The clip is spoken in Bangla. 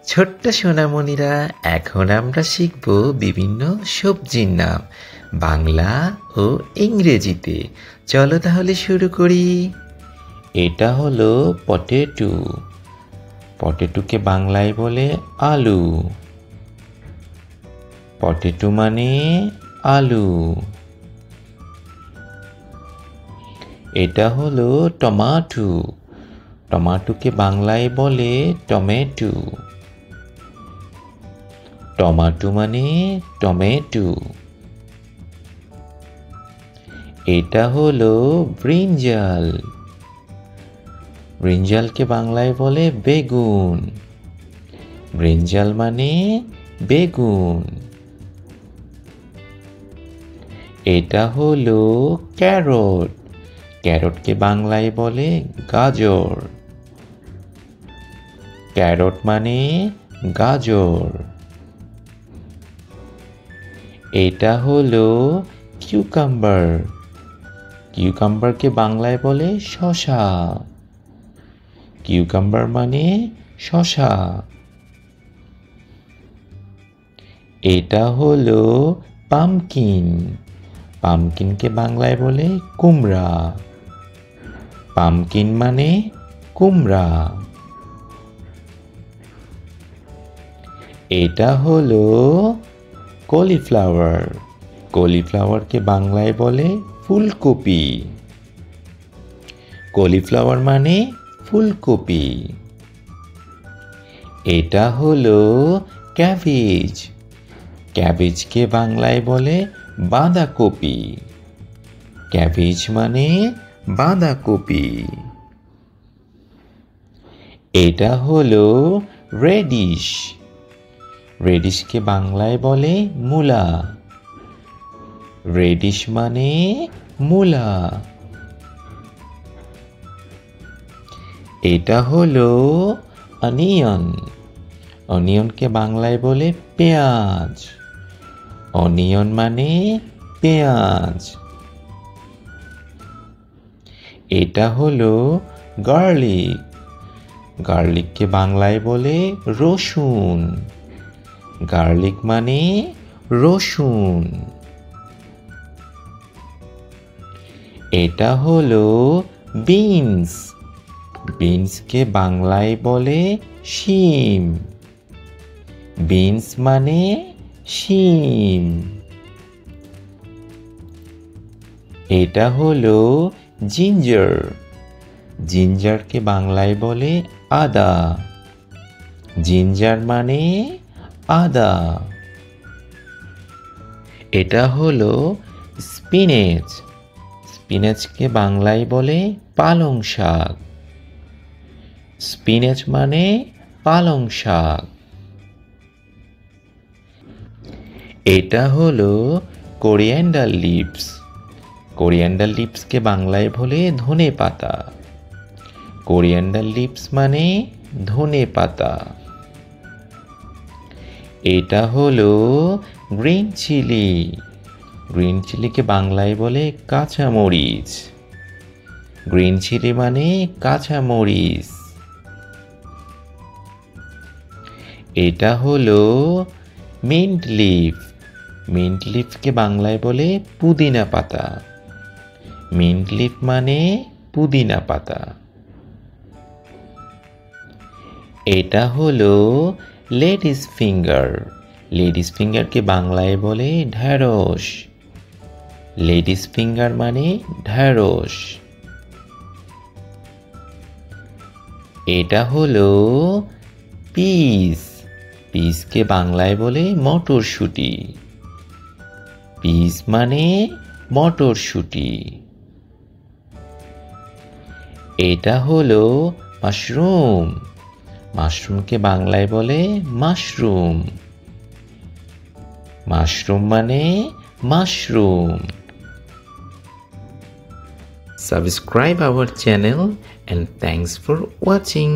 ছোট্ট সোনামণিরা, এখন আমরা শিখব বিভিন্ন সবজির নাম বাংলা ও ইংরেজিতে। চলো তাহলে শুরু করি। এটা হলো পটেটো। পটেটোকে বাংলায় বলে আলু। পটেটো মানে আলু। এটা হলো টমেটো। টমেটোকে বাংলায় বলে টমেটো। টমেটো মানে টমেটো। এটা হলো ব্রিঞ্জাল। ব্রিঞ্জালকে বাংলায় বলে বেগুন। ব্রিঞ্জাল মানে বেগুন। এটা হলো ক্যারট। ক্যারটকে বাংলায় বলে গাজর। ক্যারট মানে গাজর। এটা হলো কিউকাম্বার। কিউকাম্বারকে বাংলায় বলে শসা। কিউকাম্বার মানে শসা। এটা হলো পামকিন। পামকিনকে বাংলায় বলে কুমড়া। পামকিন মানে কুমড়া। এটা হলো কলিফ্লাওয়ার। কলিফ্লাওয়ারকে বাংলায় বলে ফুলকপি। কলিফ্লাওয়ার মানে ফুলকপি। এটা হলো ক্যাবেজ। ক্যাবেজকে বাংলায় বলে বাঁধাকপি। ক্যাবেজ মানে বাঁধাকপি। এটা হলো রেডিশ। রেডিশকে বাংলায় বলে মূলা। রেডিশ মানে মূলা। এটা হলো অনিয়ন। অনিয়নকে বাংলায় বলে পেঁয়াজ। অনিয়ন মানে পেঁয়াজ। এটা হলো গার্লিক। গার্লিককে বাংলায় বলে রসুন। গার্লিক মানে রসুন। এটা হলো বিনস। বিনসকে বাংলায় বলে শিম। বিনস মানে শিম। এটা হলো জিঞ্জার। জিঞ্জারকে বাংলায় বলে আদা। জিঞ্জার মানে আদা। এটা হলো স্পিনেচ। স্পিনেচকে বাংলায় বলে পালং শাক। স্পিনেচ মানে পালং শাক। এটা হলো কোরিয়ান্ডার লিভস। কোরিয়ান্ডার লিভসকে বাংলায় বলে ধনে পাতা। কোরিয়ান্ডার লিভস মানে ধনে পাতা। এটা হলো গ্রিন চিলি। গ্রিন চিলিকে বাংলায় বলে কাঁচামরিচ। গ্রিন চিলি মানে কাঁচামরিচ। এটা হলো মিন্ট লিফ। মিন্ট লিফকে বাংলায় বলে পুদিনা পাতা। মিন্ট লিফ মানে পুদিনা পাতা। এটা হলো লেডিস ফিঙ্গার। লেডিস ফিঙ্গারকে বাংলায় বলে ঢ্যাঁড়স। লেডিস ফিঙ্গার মানে ঢ্যাঁড়স। এটা হলো পিস। পিসকে বাংলায় বলে মটরশুঁটি। পিস মানে মটরশুঁটি। এটা হলো মাশরুম। মাশরুমকে বাংলায় বলে মাশরুম। মাশরুম মানে mushroom. Subscribe our channel and thanks for watching.